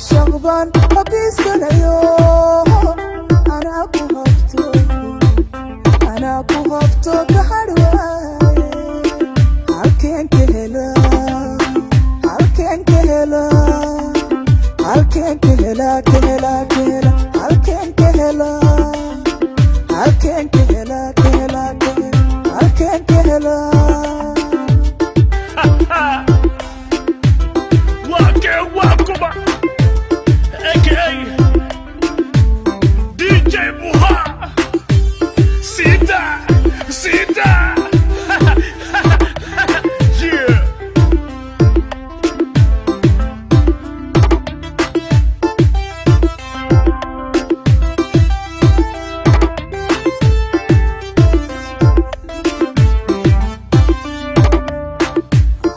شغبان وقيس كلايو أنا كوهبتو كحرواي halkeen ka helaa halkeen ka helaa halkeen ka helaa Wakuma aka DJ Buha Sita yeah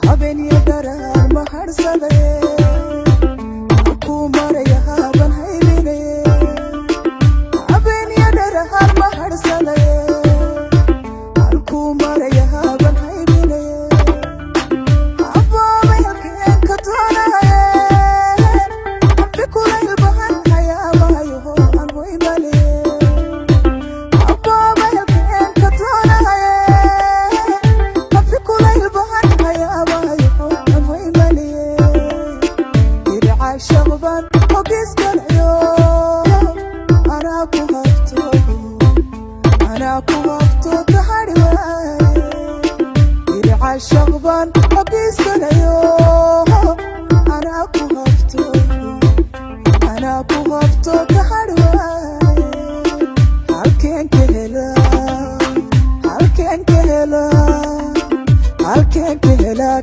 haben yadarar maharsade شغبان وقيس كلايو أنا كوهبتو كحرواي يرعى شغبان وقيس كلايو أنا كوهبتو كحرواي halkeen ka helaa halkeen ka helaa halkeen ka helaa